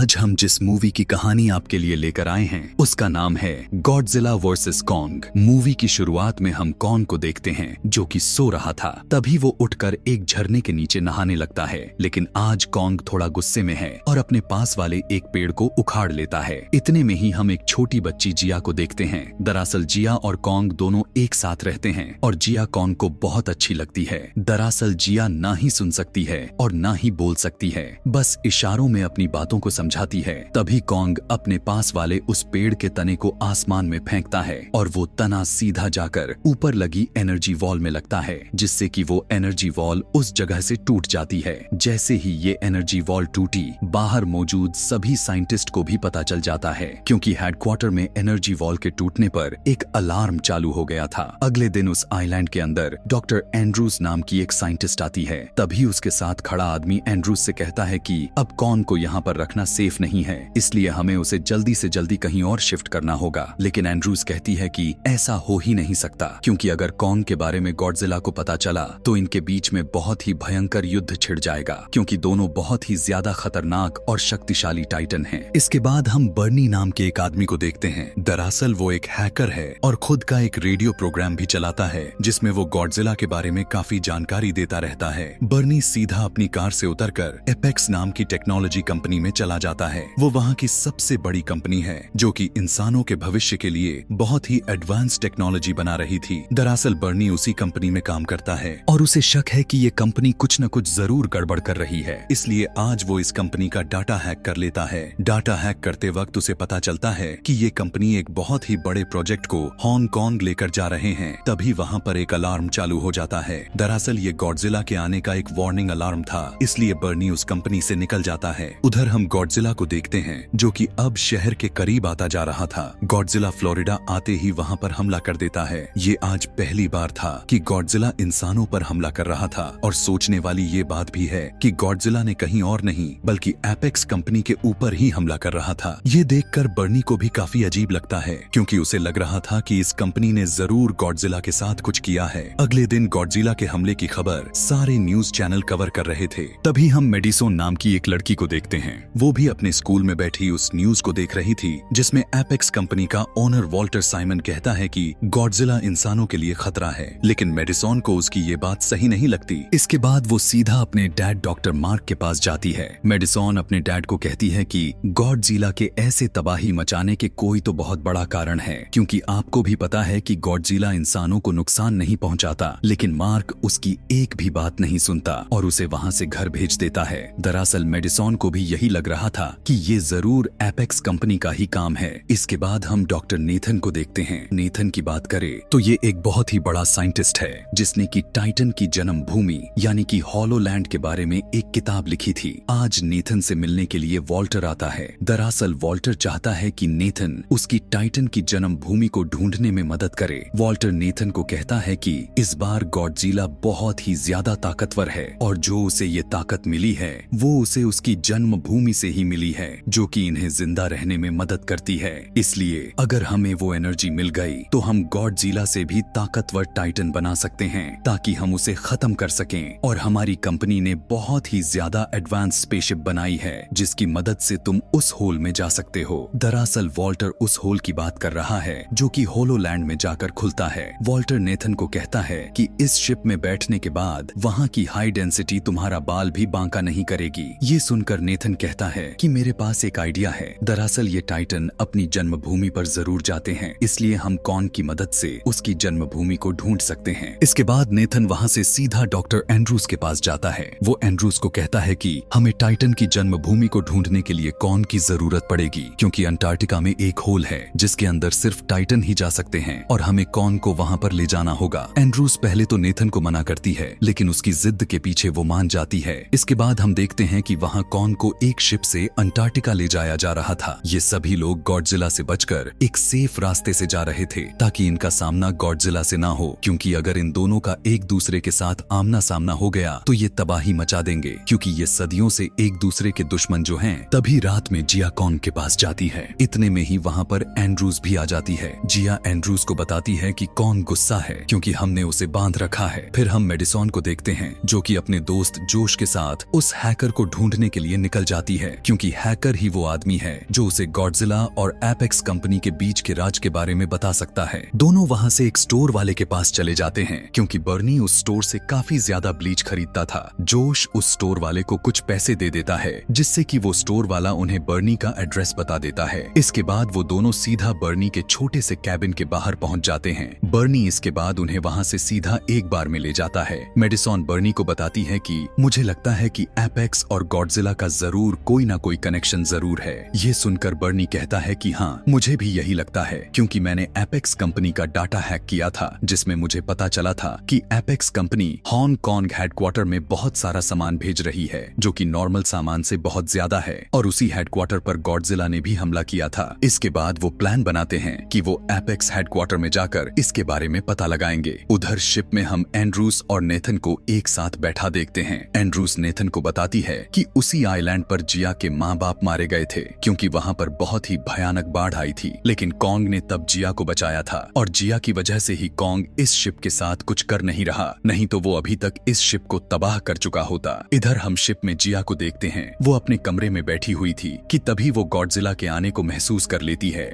आज हम जिस मूवी की कहानी आपके लिए लेकर आए हैं उसका नाम है गॉडजिला वर्सेस कॉन्ग। मूवी की शुरुआत में हम कॉन्ग को देखते हैं जो कि सो रहा था। तभी वो उठकर एक झरने के नीचे नहाने लगता है। लेकिन आज कॉन्ग थोड़ा गुस्से में है और अपने पास वाले एक पेड़ को उखाड़ लेता है। इतने में ही हम एक छोटी बच्ची जिया को देखते हैं। दरअसल जिया और कॉन्ग दोनों एक साथ रहते हैं और जिया कॉन्ग को बहुत अच्छी लगती है। दरअसल जिया ना ही सुन सकती है और ना ही बोल सकती है, बस इशारों में अपनी बातों को समझाती है। तभी कॉन्ग अपने पास वाले उस पेड़ के तने को आसमान में फेंकता है और वो तना सीधा जाकर ऊपर लगी एनर्जी वॉल में लगता है, जिससे कि वो एनर्जी वॉल उस जगह से टूट जाती है। जैसे ही ये एनर्जी वॉल टूटी, बाहर मौजूद सभी साइंटिस्ट को भी पता चल जाता है, क्योंकि हेडक्वार्टर में एनर्जी वॉल के टूटने पर एक अलार्म चालू हो गया था। अगले दिन उस आइलैंड के अंदर डॉक्टर एंड्रूज नाम की एक साइंटिस्ट आती है। तभी उसके साथ खड़ा आदमी एंड्रूज से कहता है कि अब कॉन्ग को यहाँ पर रखना सेफ नहीं है, इसलिए हमें उसे जल्दी से जल्दी कहीं और शिफ्ट करना होगा। लेकिन एंड्रूज कहती है कि ऐसा हो ही नहीं सकता, क्योंकि अगर कॉन्ग के बारे में गॉडजिला को पता चला तो इनके बीच में बहुत ही भयंकर युद्ध छिड़ जाएगा, क्योंकि दोनों बहुत ही ज्यादा खतरनाक और शक्तिशाली टाइटन हैं। इसके बाद हम बर्नी नाम के एक आदमी को देखते हैं। दरअसल वो एक हैकर है और खुद का एक रेडियो प्रोग्राम भी चलाता है, जिसमें वो गॉडजिला के बारे में काफी जानकारी देता रहता है। बर्नी सीधा अपनी कार से उतरकर एपेक्स नाम की टेक्नोलॉजी कंपनी में चला जाता है। वो वहाँ की सबसे बड़ी कंपनी है जो कि इंसानों के भविष्य के लिए बहुत ही एडवांस टेक्नोलॉजी बना रही थी। दरअसल बर्नी उसी कंपनी में काम करता है और उसे शक है कि ये कंपनी कुछ न कुछ जरूर गड़बड़ कर रही है, इसलिए आज वो इस कंपनी का डाटा हैक कर लेता है। डाटा हैक करते वक्त उसे पता चलता है कि ये कंपनी एक बहुत ही बड़े प्रोजेक्ट को हांगकांग लेकर जा रहे हैं। तभी वहाँ पर एक अलार्म चालू हो जाता है। दरअसल ये गॉडजिला के आने का एक वार्निंग अलार्म था, इसलिए बर्नी उस कंपनी से निकल जाता है। उधर हम गॉडजिला को देखते हैं जो कि अब शहर के करीब आता जा रहा था। गॉडजिला फ्लोरिडा आते ही वहाँ पर हमला कर देता है। ये आज पहली बार था कि गॉडजिला इंसानों पर हमला कर रहा था, और सोचने वाली ये बात भी है कि गॉडजिला ने कहीं और नहीं बल्कि एपेक्स कंपनी के ऊपर ही हमला कर रहा था। ये देखकर बर्नी को भी काफी अजीब लगता है, क्योंकि उसे लग रहा था कि इस कंपनी ने जरूर गॉडजिला के साथ कुछ किया है। अगले दिन गॉडजिला के हमले की खबर सारे न्यूज चैनल कवर कर रहे थे। तभी हम मेडिसोन नाम की एक लड़की को देखते हैं। वो भी अपने स्कूल में बैठी उस न्यूज को देख रही थी जिसमें एपेक्स कंपनी का ओनर वॉल्टर साइमन कहता है कि गॉडजिला इंसानों के लिए खतरा है। लेकिन मेडिसोन को उसकी ये बात सही नहीं लगती। इसके बाद वो सीधा अपने डैड डॉक्टर मार्क के पास जाती है। मेडिसोन अपने डैड को कहती है कि गॉडजिला के ऐसे तबाही मचाने के कोई तो बहुत बड़ा कारण है, क्योंकि आपको भी पता है कि गॉडजिला इंसानों को नुकसान नहीं पहुंचाता। लेकिन मार्क उसकी एक भी बात नहीं सुनता और उसे वहां से घर भेज देता है। दरअसल मेडिसोन को भी यही लग रहा था कि ये जरूर एपेक्स कंपनी का ही काम है। इसके बाद हम डॉक्टर नेथन को देखते हैं। नेथन की बात करें तो ये एक बहुत ही बड़ा साइंटिस्ट है, जिसने की टाइटन की जन्म भूमि यानी कि हॉलोलैंड के बारे में एक किताब लिखी थी। आज नेथन से मिलने के लिए वॉल्टर आता है। दरअसल वॉल्टर चाहता है कि नेथन उसकी टाइटन की जन्म भूमि को ढूंढने में मदद करे। वॉल्टर नेथन को कहता है कि इस बार गॉडजिला बहुत ही ज्यादा ताकतवर है और जो उसे ये ताकत मिली है वो उसे उसकी जन्म भूमि से ही मिली है, जो कि इन्हें जिंदा रहने में मदद करती है। इसलिए अगर हमें वो एनर्जी मिल गई तो हम गॉडजिला से भी ताकतवर टाइटन बना सकते हैं, ताकि हम उसे खत्म कर सकें। और हमारी कंपनी ने बहुत ही ज्यादा एडवांस स्पेसशिप बनाई है जिसकी मदद से तुम उस होल में जा सकते हो। दरअसल वॉल्टर उस होल की बात कर रहा है जो कि होलोलैंड में जाकर खुलता है। वॉल्टर नेथन को कहता है कि इस शिप में बैठने के बाद वहाँ की हाई डेंसिटी तुम्हारा बाल भी बांका नहीं करेगी। ये सुनकर नेथन कहता है कि मेरे पास एक आइडिया है। दरअसल ये टाइटन अपनी जन्मभूमि पर जरूर जाते हैं, इसलिए हम कॉन्ग की मदद से उसकी जन्मभूमि को ढूंढ सकते हैं। इसके बाद नेथन वहाँ से सीधा डॉक्टर एंड्रूज के पास जाता है। वो एंड्रूज को कहता है कि हमें टाइटन की जन्मभूमि को ढूंढने के लिए कॉन्ग की जरूरत पड़ेगी, क्योंकि अंटार्कटिका में एक होल है जिसके अंदर सिर्फ टाइटन ही जा सकते हैं और हमें कॉन्ग को वहाँ पर ले जाना होगा। एंड्रूज पहले तो नेथन को मना करती है, लेकिन उसकी जिद के पीछे वो मान जाती है। इसके बाद हम देखते हैं कि वहाँ कॉन्ग को एक शिप से अंटार्कटिका ले जाया जा रहा था। ये सभी लोग गॉडजिला से बचकर एक सेफ रास्ते से जा रहे थे, ताकि इनका सामना गॉडजिला से ना हो, क्योंकि अगर इन दोनों का एक दूसरे के साथ आमना सामना हो गया तो ये तबाही मचा देंगे, क्योंकि ये सदियों से एक दूसरे के दुश्मन जो हैं। तभी रात में जिया कॉन्ग के पास जाती है। इतने में ही वहाँ पर एंड्रूज भी आ जाती है। जिया एंड्रूज को बताती है कि कॉन्ग गुस्सा है क्योंकि हमने उसे बांध रखा है। फिर हम मेडिसोन को देखते हैं जो कि अपने दोस्त जोश के साथ उस हैकर को ढूंढने के लिए निकल जाती है, क्योंकि क्योंकि हैकर ही वो आदमी है जो उसे गॉडजिला और एपेक्स कंपनी के बीच के राज के बारे में बता सकता है। दोनों वहां से एक स्टोर वाले के पास चले जाते हैं क्योंकि बर्नी उस स्टोर से काफी ज्यादा ब्लीच खरीदता था। जोश उस स्टोर वाले को कुछ पैसे दे देता है जिससे कि वो स्टोर वाला उन्हें बर्नी का एड्रेस बता देता है। इसके बाद वो दोनों सीधा बर्नी के छोटे से कैबिन के बाहर पहुंच जाते हैं। बर्नी इसके बाद उन्हें वहां से सीधा एक बार में ले जाता है। मेडिसन बर्नी को बताती है कि मुझे लगता है कि एपेक्स और गॉडजिला का जरूर कोई ना कोई कनेक्शन जरूर है। ये सुनकर बर्नी कहता है कि हाँ, मुझे भी यही लगता है क्योंकि मैंने एपेक्स कंपनी का डाटा हैक किया था जिसमें मुझे पता चला था कि एपेक्स कंपनी हांगकांग हेडक्वार्टर में बहुत सारा सामान भेज रही है जो कि नॉर्मल सामान से बहुत ज्यादा है और उसी हेडक्वार्टर पर गॉडजिला ने भी हमला किया था। इसके बाद वो प्लान बनाते हैं कि वो एपेक्स हेडक्वार्टर में जाकर इसके बारे में पता लगाएंगे। उधर शिप में हम एंड्रूस और नेथन को एक साथ बैठा देखते हैं। एंड्रूस नेथन को बताती है कि उसी आइलैंड पर जिया के माँ बाप मारे गए थे क्योंकि वहाँ पर बहुत ही भयानक बाढ़ आई थी, लेकिन कॉन्ग ने तब जिया को बचाया था और जिया की वजह से ही कॉन्ग इस शिप के साथ कुछ कर नहीं रहा, नहीं तो वो अभी तक इस शिप को तबाह कर चुका होता। इधर हम शिप में जिया को देखते हैं। वो अपने कमरे में बैठी हुई थी कि तभी वो गॉडजिला के आने को महसूस कर लेती है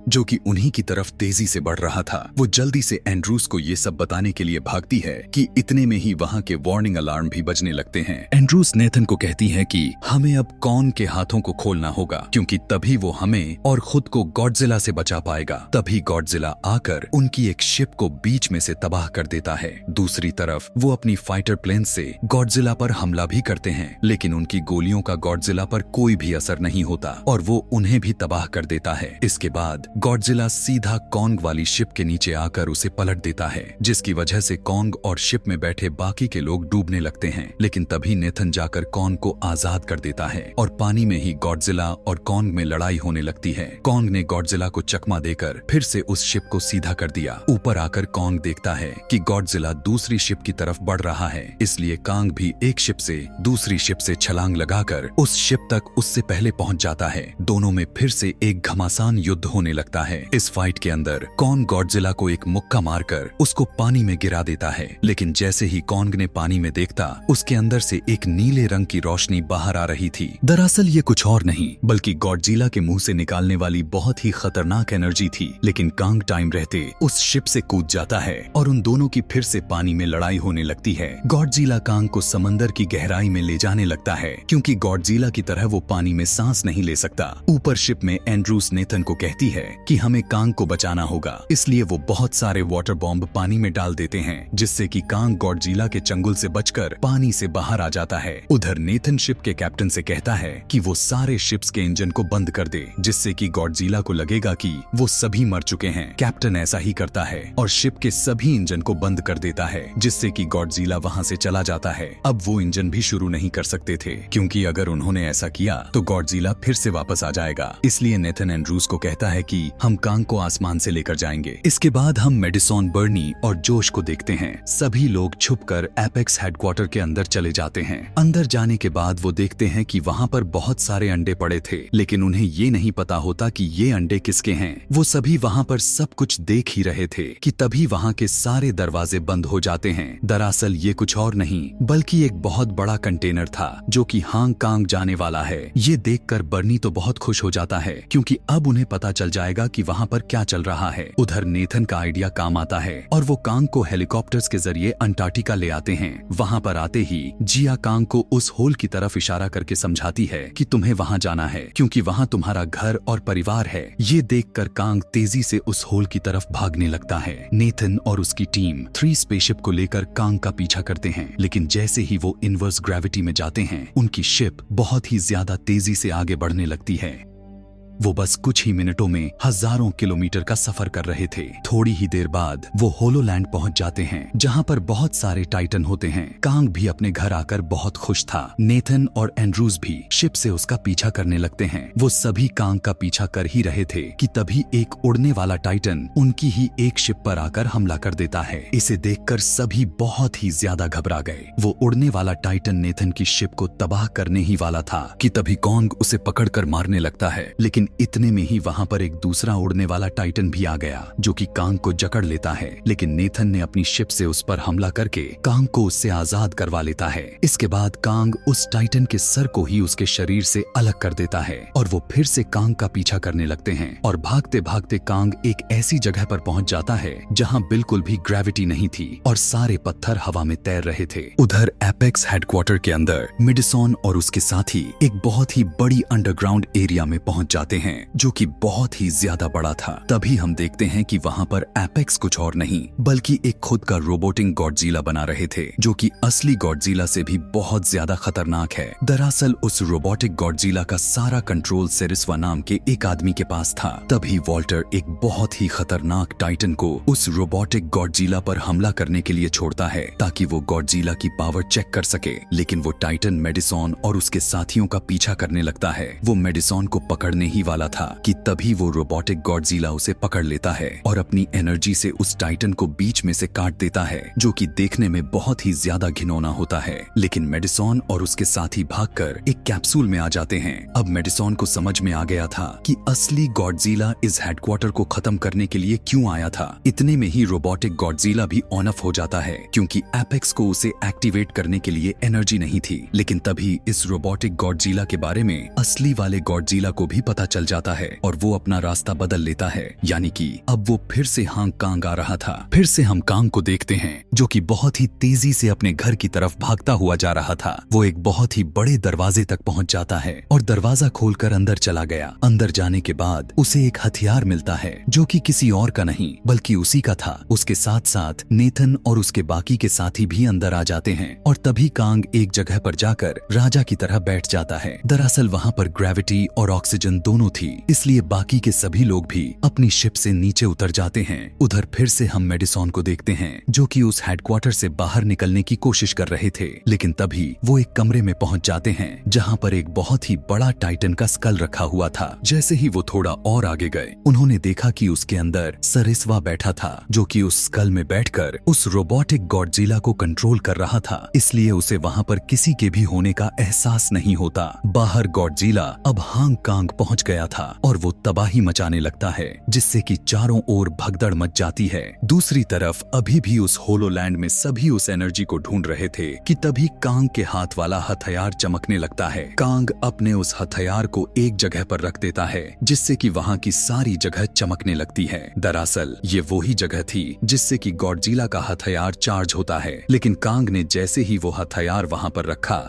जो कि उन्हीं की तरफ तेजी से बढ़ रहा था। वो जल्दी से एंड्रूस को ये सब बताने के लिए भागती है कि इतने में ही वहाँ के वार्निंग अलार्म भी बजने लगते हैं। एंड्रूस नेथन को कहती है कि हमें अब कॉन्ग के हाथों को खोलना होगा क्योंकि तभी वो हमें और खुद को गॉडजिला से बचा पाएगा। तभी गॉडजिला आकर उनकी एक शिप को बीच में से तबाह कर देता है। दूसरी तरफ वो अपनी फाइटर प्लेन से गॉडजिला पर हमला भी करते हैं, लेकिन उनकी गोलियों का गॉडजिला पर कोई भी असर नहीं होता और वो उन्हें भी तबाह कर देता है। इसके बाद गॉडजिला सीधा कॉन्ग वाली शिप के नीचे आकर उसे पलट देता है जिसकी वजह से कॉन्ग और शिप में बैठे बाकी के लोग डूबने लगते हैं। लेकिन तभी नेथन जाकर कॉन्ग को आजाद कर देता है और पानी में ही गॉडजिला और कॉन्ग में लड़ाई होने लगती है। कॉन्ग ने गॉडजिला को चकमा देकर फिर से उस शिप को सीधा कर दिया। ऊपर आकर कॉन्ग देखता है कि गॉडजिला दूसरी शिप की तरफ बढ़ रहा है, इसलिए कॉन्ग भी एक शिप से दूसरी शिप से छलांग लगाकर उस शिप तक उससे पहले पहुंच जाता है। दोनों में फिर से एक घमासान युद्ध होने लगता है। इस फाइट के अंदर कॉन्ग गॉडजिला को एक मुक्का मारकर उसको पानी में गिरा देता है, लेकिन जैसे ही कॉन्ग ने पानी में देखता उसके अंदर से एक नीले रंग की रोशनी बाहर आ रही थी। दरअसल ये कुछ और नहीं बल्कि गॉडजिला के मुंह से निकालने वाली बहुत ही खतरनाक एनर्जी थी। लेकिन कॉन्ग टाइम रहते उस शिप से कूद जाता है और उन दोनों की फिर से पानी में लड़ाई होने लगती है। गॉडजिला कॉन्ग को समंदर की गहराई में ले जाने लगता है क्योंकि गॉडजिला की तरह वो पानी में सांस नहीं ले सकता। ऊपर शिप में एंड्रूस नेथन को कहती है कि हमें कॉन्ग को बचाना होगा, इसलिए वो बहुत सारे वाटर बॉम्ब पानी में डाल देते हैं जिससे कि कॉन्ग गॉडजिला के चंगुल से बचकर पानी से बाहर आ जाता है। उधर नेथन शिप के कैप्टन से कहता है कि वो सारे शिप्स के इंजन को बंद कर दे जिससे कि गॉडजिला को लगेगा कि वो सभी मर चुके हैं। कैप्टन ऐसा ही करता है और शिप के सभी इंजन को बंद कर देता है जिससे कि गॉडजिला वहां से चला जाता है। अब वो इंजन भी शुरू नहीं कर सकते थे क्योंकि अगर उन्होंने ऐसा किया तो गॉडजिला फिर से वापस आ जाएगा। इसलिए नेथन एंड्रूस को कहता है कि हम कॉन्ग को आसमान से लेकर जाएंगे। इसके बाद हम मेडिसन बर्नी और जोश को देखते हैं। सभी लोग छुपकर एपेक्स हेडक्वार्टर के अंदर चले जाते हैं। अंदर जाने के बाद वो देखते हैं कि वहाँ पर बहुत सारे अंडे पड़े थे, लेकिन उन्हें ये नहीं पता होता कि ये अंडे किसके हैं। वो सभी वहाँ पर सब कुछ देख ही रहे थे कि तभी वहाँ के सारे दरवाजे बंद हो जाते हैं। दरअसल ये कुछ और नहीं बल्कि एक बहुत बड़ा कंटेनर था जो कि हांगकांग जाने वाला है। ये देखकर बर्नी तो बहुत खुश हो जाता है क्योंकि अब उन्हें पता चल जाएगा कि वहाँ पर क्या चल रहा है। उधर नेथन का आइडिया काम आता है और वो कांग को हेलीकॉप्टर्स के जरिए अंटार्कटिका ले आते हैं। वहाँ पर आते ही जिया कांग को उस होल की तरफ इशारा करके समझाती है कि तुम्हें वहाँ जाना है क्योंकि वहाँ तुम्हारा घर और परिवार है। ये देखकर कांग तेजी से उस होल की तरफ भागने लगता है। नेथन और उसकी टीम 3 स्पेसशिप को लेकर कांग का पीछा करते हैं, लेकिन जैसे ही वो इनवर्स ग्रेविटी में जाते हैं उनकी शिप बहुत ही ज्यादा तेजी से आगे बढ़ने लगती है। वो बस कुछ ही मिनटों में हजारों किलोमीटर का सफर कर रहे थे। थोड़ी ही देर बाद वो होलोलैंड पहुंच जाते हैं जहां पर बहुत सारे टाइटन होते हैं। कांग भी अपने घर आकर बहुत खुश था। नेथन और एंड्रूस भी शिप से उसका पीछा करने लगते हैं। वो सभी कांग का पीछा कर ही रहे थे कि तभी एक उड़ने वाला टाइटन उनकी ही एक शिप पर आकर हमला कर देता है। इसे देखकर सभी बहुत ही ज्यादा घबरा गए। वो उड़ने वाला टाइटन नेथन की शिप को तबाह करने ही वाला था कि तभी कॉन्ग उसे पकड़कर मारने लगता है, लेकिन इतने में ही वहाँ पर एक दूसरा उड़ने वाला टाइटन भी आ गया जो कि कांग को जकड़ लेता है, लेकिन नेथन ने अपनी शिप से उस पर हमला करके कांग को उससे आजाद करवा लेता है। इसके बाद कांग उस टाइटन के सर को ही उसके शरीर से अलग कर देता है और वो फिर से कांग का पीछा करने लगते हैं और भागते भागते कांग एक ऐसी जगह पर पहुंच जाता है जहां बिल्कुल भी ग्रेविटी नहीं थी और सारे पत्थर हवा में तैर रहे थे। उधर एपेक्स हेडक्वार्टर के अंदर मिडसॉन और उसके साथी एक बहुत ही बड़ी अंडरग्राउंड एरिया में पहुंच जाते हैं जो कि बहुत ही ज्यादा बड़ा था। तभी हम देखते हैं कि वहां पर एपेक्स कुछ और नहीं बल्कि एक खुद का रोबोटिक गॉडजिला बना रहे थे जो कि असली गॉडजिला से भी बहुत ज्यादा खतरनाक है। दरअसल उस रोबोटिक गॉडजिला का सारा कंट्रोल सेरिस्वा नाम के एक आदमी के पास था। तभी वॉल्टर एक बहुत ही खतरनाक टाइटन को उस रोबोटिक गॉडजिला पर हमला करने के लिए छोड़ता है ताकि वो गॉडजिला की पावर चेक कर सके, लेकिन वो टाइटन मेडिसॉन और उसके साथियों का पीछा करने लगता है। वो मेडिसॉन को पकड़ने ही वाला था कि तभी वो रोबोटिक गॉडजिला उसे पकड़ लेता है और अपनी एनर्जी से उस टाइटन को बीच में से काट देता है जो कि देखने में बहुत ही ज्यादा घिनौना होता है। लेकिन मेडिसॉन और उसके साथी भागकर एक कैप्सूल में आ जाते हैं। अब मेडिसॉन को समझ में आ गया था कि असली गॉडजिला इस हेडक्वार्टर को खत्म करने के लिए क्यों आया था। इतने में ही रोबोटिक गॉडजिला भी ऑन ऑफ हो जाता है क्योंकि एपेक्स को उसे एक्टिवेट करने के लिए एनर्जी नहीं थी। लेकिन तभी इस रोबोटिक गॉडजिला के बारे में असली वाले गॉडजिला को भी पता चल जाता है और वो अपना रास्ता बदल लेता है, यानी कि अब वो फिर से हांग कांग आ रहा था। फिर से हम कांग को देखते हैं जो कि बहुत ही तेजी से अपने घर की तरफ भागता हुआ जा रहा था। वो एक बहुत ही बड़े दरवाजे तक पहुंच जाता है और दरवाजा खोलकर अंदर चला गया। अंदर जाने के बाद उसे एक हथियार मिलता है जो कि किसी और का नहीं बल्कि उसी का था। उसके साथ साथ नेथन और उसके बाकी के साथी भी अंदर आ जाते हैं और तभी कांग एक जगह पर जाकर राजा की तरह बैठ जाता है। दरअसल वहाँ पर ग्रेविटी और ऑक्सीजन दोनों थी, इसलिए बाकी के सभी लोग भी अपनी शिप से नीचे उतर जाते हैं। उधर फिर से हम मेडिसॉन को देखते हैं जो कि उस हेडक्वार्टर से बाहर निकलने की कोशिश कर रहे थे, लेकिन तभी वो एक कमरे में पहुंच जाते हैं जहां पर एक बहुत ही बड़ा टाइटन का स्कल रखा हुआ था। जैसे ही वो थोड़ा और आगे गए उन्होंने देखा कि उसके अंदर सेरिस्वा बैठा था जो कि उस स्कल में बैठकर उस रोबोटिक गॉडजिला को कंट्रोल कर रहा था, इसलिए उसे वहां पर किसी के भी होने का एहसास नहीं होता। बाहर गॉडजिला अब हांग कांग पहुंच गया था और वो तबाही मचाने लगता है जिससे कि चारों ओर भगदड़ मच जाती है। दूसरी तरफ अभी भी उस होलोलैंड में सभी उस एनर्जी को ढूंढ रहे थे कि तभी कांग के हाथ वाला हथियार चमकने लगता है। कांग अपने उस हथियार को एक जगह पर रख देता है जिससे कि वहां की सारी जगह चमकने लगती है। दरअसल ये वही जगह थी जिससे कि गॉडजिला का हथियार चार्ज होता है, लेकिन कांग ने जैसे ही वो हथियार वहां पर रखा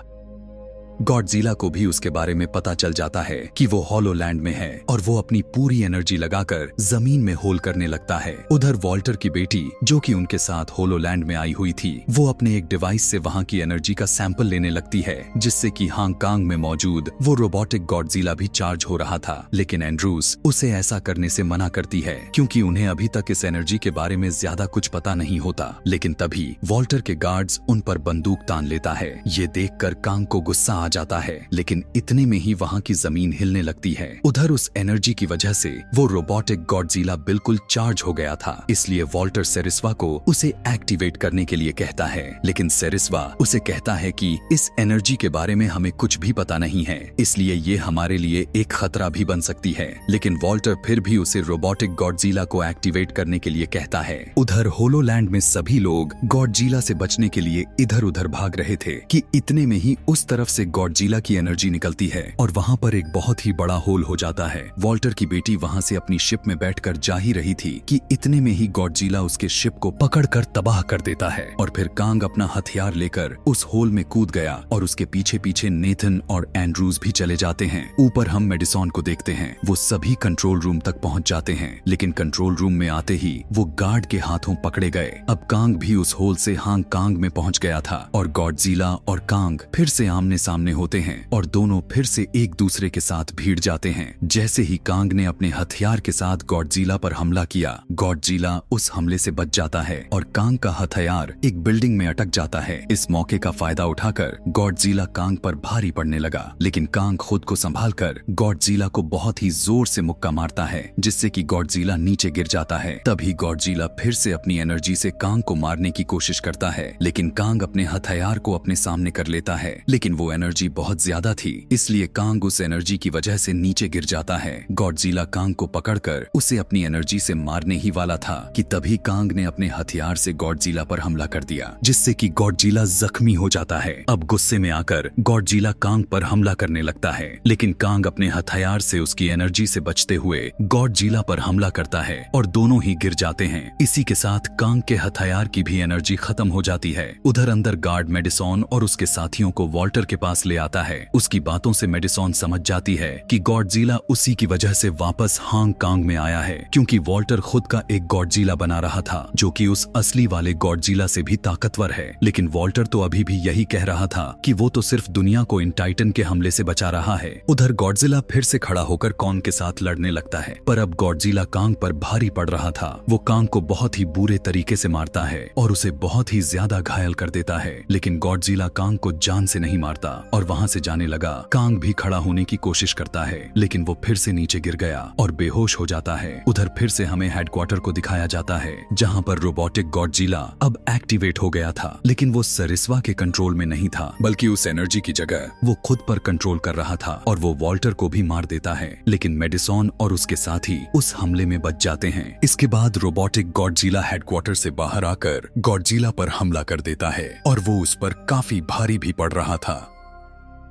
गॉडजिला को भी उसके बारे में पता चल जाता है कि वो होलोलैंड में है और वो अपनी पूरी एनर्जी लगाकर जमीन में होल करने लगता है। उधर वॉल्टर की बेटी जो कि उनके साथ होलोलैंड में आई हुई थी वो अपने एक डिवाइस से वहां की एनर्जी का सैंपल लेने लगती है जिससे कि हांग कांग में मौजूद वो रोबोटिक गॉडजिला भी चार्ज हो रहा था। लेकिन एंड्रूस उसे ऐसा करने से मना करती है क्योंकि उन्हें अभी तक इस एनर्जी के बारे में ज्यादा कुछ पता नहीं होता। लेकिन तभी वॉल्टर के गार्ड्स उन पर बंदूक तान लेता है। ये देखकर कांग को गुस्सा आ जाता है, लेकिन इतने में ही वहां की जमीन हिलने लगती है। उधर उस एनर्जी की वजह से वो रोबोटिक गॉडजिला बिल्कुल चार्ज हो गया था, इसलिए वॉल्टर सेरिस्वा को उसे एक्टिवेट करने के लिए कहता है। लेकिन सेरिस्वा उसे कहता है कि इस एनर्जी के बारे में हमें कुछ भी पता नहीं है, इसलिए ये हमारे लिए एक खतरा भी बन सकती है। लेकिन वॉल्टर फिर भी उसे रोबोटिक गॉडजिला को एक्टिवेट करने के लिए कहता है। उधर होलोलैंड में सभी लोग गॉडजिला से बचने के लिए इधर उधर भाग रहे थे कि इतने में ही उस तरफ से गॉडजिला की एनर्जी निकलती है और वहां पर एक बहुत ही बड़ा होल हो जाता है। वॉल्टर की बेटी वहां से अपनी शिप में बैठकर जा ही रही थी कि इतने में ही गॉडजिला उसके शिप को पकड़कर तबाह कर देता है और फिर कांग अपना हथियार लेकर उस होल में कूद गया और उसके पीछे पीछे नेथन और एंड्रूज भी चले जाते हैं। ऊपर हम मेडिसॉन को देखते हैं, वो सभी कंट्रोल रूम तक पहुंच जाते हैं, लेकिन कंट्रोल रूम में आते ही वो गार्ड के हाथों पकड़े गए। अब कांग भी उस होल से हांग कांग में पहुंच गया था और गॉडजिला और कांग फिर से आमने सामने होते हैं और दोनों फिर से एक दूसरे के साथ भिड़ जाते हैं। जैसे ही कांग ने अपने हथियार के साथ गॉडजिला पर हमला किया, गॉडजिला उस हमले से बच जाता है और कांग का हथियार एक बिल्डिंग में अटक जाता है। इस मौके का फायदा उठाकर गॉडजिला कांग पर भारी पड़ने लगा, लेकिन कांग खुद को संभालकर गॉडजिला को बहुत ही जोर से मुक्का मारता है जिससे कि गॉडजिला नीचे गिर जाता है। तभी गॉडजिला फिर से अपनी एनर्जी से कांग को मारने की कोशिश करता है, लेकिन कांग अपने हथियार को अपने सामने कर लेता है, लेकिन वो एनर्जी एनर्जी बहुत ज्यादा थी, इसलिए कांग उस एनर्जी की वजह से नीचे गिर जाता है। गॉडजिला कांग को पकड़कर उसे अपनी एनर्जी से मारने ही वाला था कि तभी कांग ने अपने हथियार से गॉडजिला पर हमला कर दिया, जिससे कि गॉडजिला जख्मी हो जाता है। अब गुस्से में आकर गॉडजिला कांग पर हमला करने लगता है, लेकिन कांग अपने हथियार से उसकी एनर्जी से बचते हुए गॉडजिला पर हमला करता है और दोनों ही गिर जाते हैं। इसी के साथ कांग के हथियार की भी एनर्जी खत्म हो जाती है। उधर अंदर गार्ड मेडिसॉन और उसके साथियों को वॉल्टर के पास ले आता है। उसकी बातों से मेडिसॉन समझ जाती है कि गॉडजिला उसी की वजह से वापस हांगकांग में आया है, क्योंकि वॉल्टर खुद का एक गॉडजिला बना रहा था जो कि उस असली वाले गॉडजिला से भी ताकतवर है। लेकिन वॉल्टर तो अभी भी यही कह रहा था कि वो तो सिर्फ दुनिया को इन टाइटन के हमले से बचा रहा है। उधर गॉडजिला फिर से खड़ा होकर कॉन्ग के साथ लड़ने लगता है, पर अब गॉडजिला कांग पर भारी पड़ रहा था। वो कांग को बहुत ही बुरे तरीके से मारता है और उसे बहुत ही ज्यादा घायल कर देता है, लेकिन गॉडजिला कांग को जान से नहीं मारता और वहां से जाने लगा। कांग भी खड़ा होने की कोशिश करता है, लेकिन वो फिर से नीचे गिर गया और बेहोश हो जाता है। उधर फिर से हमें हेडक्वार्टर को दिखाया जाता है, जहां पर रोबोटिक गॉडजिला अब एक्टिवेट हो गया था, लेकिन वो सरिस्वा के कंट्रोल में नहीं था, बल्कि उस एनर्जी की जगह वो खुद पर कंट्रोल कर रहा था और वो वॉल्टर को भी मार देता है। लेकिन मेडिसॉन और उसके साथी उस हमले में बच जाते हैं। इसके बाद रोबोटिक गॉडजिला हेडक्वार्टर से बाहर आकर गॉडजिला पर हमला कर देता है और वो उस पर काफी भारी भी पड़ रहा था।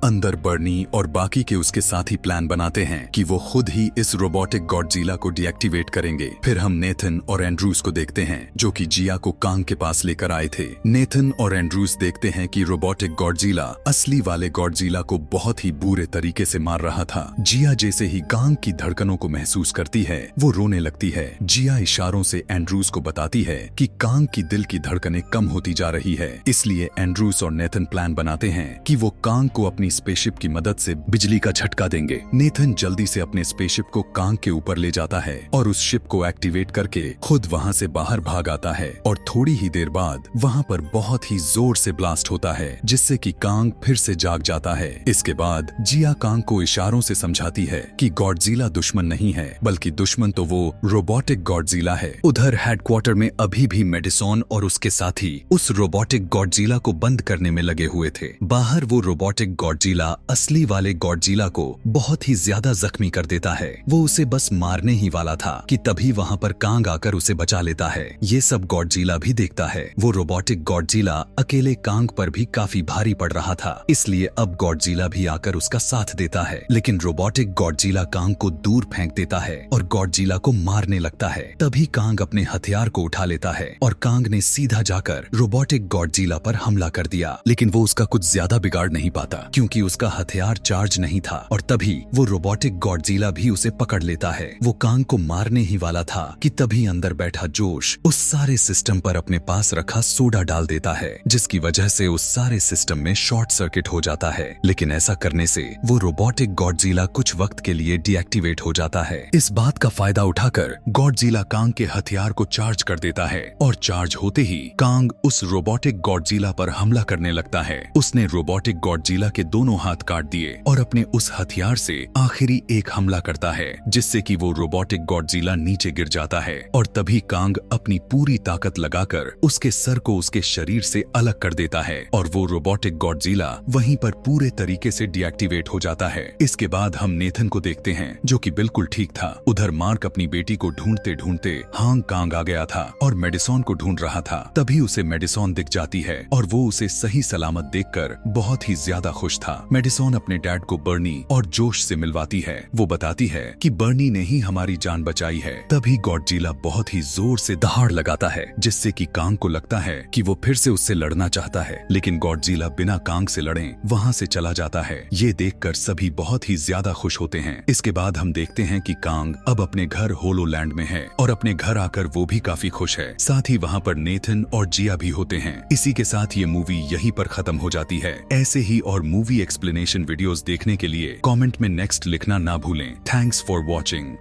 अंदर बर्नी और बाकी के उसके साथी प्लान बनाते हैं कि वो खुद ही इस रोबोटिक गॉडजिला को डीएक्टिवेट करेंगे। फिर हम नेथन और एंड्रूज को देखते हैं, जो कि जिया को कांग के पास लेकर आए थे। नेथन और एंड्रूज देखते हैं कि रोबोटिक गॉडजिला असली वाले गॉडजिला को बहुत ही बुरे तरीके से मार रहा था। जिया जैसे ही कांग की धड़कनों को महसूस करती है, वो रोने लगती है। जिया इशारों से एंड्रूज को बताती है कि कांग की दिल की धड़कनें कम होती जा रही है, इसलिए एंड्रूज और नेथन प्लान बनाते हैं कि वो कांग को अपनी स्पेसशिप की मदद से बिजली का झटका देंगे। नेथन जल्दी से अपने स्पेसशिप को कांग के ऊपर ले जाता है और उस शिप को एक्टिवेट करके खुद वहां से बाहर भाग आता है और थोड़ी ही देर बाद वहां पर बहुत ही जोर से ब्लास्ट होता है, जिससे कि कांग फिर से जाग जाता है। इसके बाद जिया कांग को इशारों से समझाती है कि गॉडजिला दुश्मन नहीं है, बल्कि दुश्मन तो वो रोबोटिक गॉडजिला है। उधर हेडक्वार्टर में अभी भी मेडिसॉन और उसके साथी उस रोबोटिक गॉडजिला को बंद करने में लगे हुए थे। बाहर वो रोबोटिक गॉडजिला असली वाले गॉडजिला को बहुत ही ज्यादा जख्मी कर देता है। वो उसे बस मारने ही वाला था कि तभी वहां पर कांग आकर उसे बचा लेता है। ये सब गॉडजिला भी देखता है। वो रोबोटिक गॉडजिला अकेले कांग पर भी काफी भारी पड़ रहा था, इसलिए अब गॉडजिला भी आकर उसका साथ देता है। लेकिन रोबोटिक गॉडजिला कांग को दूर फेंक देता है और गॉडजिला को मारने लगता है। तभी कांग अपने हथियार को उठा लेता है और कांग ने सीधा जाकर रोबोटिक गॉडजिला पर हमला कर दिया। लेकिन वो उसका कुछ ज्यादा बिगाड़ नहीं पाता, क्योंकि उसका हथियार चार्ज नहीं था और तभी वो रोबोटिक गॉडजिला भी उसे पकड़ लेता है। वो कांग को मारने ही वाला था कि तभी अंदर बैठा जोश उस सारे सिस्टम पर अपने पास रखा सोडा डाल देता है, जिसकी वजह से उस सारे सिस्टम में शॉर्ट सर्किट हो जाता है। लेकिन ऐसा करने से वो रोबोटिक गॉडजिला कुछ वक्त के लिए डीएक्टिवेट हो जाता है। इस बात का फायदा उठाकर गॉडजिला कांग के हथियार को चार्ज कर देता है और चार्ज होते ही कांग उस रोबोटिक गॉडजिला पर हमला करने लगता है। उसने रोबोटिक गॉडजिला के दोनों हाथ काट दिए और अपने उस हथियार से आखिरी एक हमला करता है, जिससे कि वो रोबोटिक गॉडजिला नीचे गिर जाता है और तभी कांग अपनी पूरी ताकत लगाकर उसके सर को उसके शरीर से अलग कर देता है और वो रोबोटिक गॉडजिला वहीं पर पूरे तरीके से डीएक्टिवेट हो जाता है। इसके बाद हम नेथन को देखते हैं, जो कि बिल्कुल ठीक था। उधर मार्क अपनी बेटी को ढूंढते ढूंढते हांगकांग आ गया था और मेडिसॉन को ढूंढ रहा था। तभी उसे मेडिसॉन दिख जाती है और वो उसे सही सलामत देखकर बहुत ही ज्यादा खुश था। मेडिसॉन अपने डैड को बर्नी और जोश से मिलवाती है। वो बताती है कि बर्नी ने ही हमारी जान बचाई है। तभी गॉडजिला बहुत ही जोर से दहाड़ लगाता है, जिससे कि कांग को लगता है कि वो फिर से उससे लड़ना चाहता है, लेकिन गॉडजिला बिना कांग से लड़े वहां से चला जाता है। ये देखकर सभी बहुत ही ज्यादा खुश होते हैं। इसके बाद हम देखते हैं कि कांग अब अपने घर होलोलैंड में है और अपने घर आकर वो भी काफी खुश है। साथ ही वहाँ पर नेथन और जिया भी होते हैं। इसी के साथ ये मूवी यहीं पर खत्म हो जाती है। ऐसे ही और मूवी एक्सप्लेनेशन वीडियोस देखने के लिए कमेंट में नेक्स्ट लिखना ना भूलें। Thanks for watching.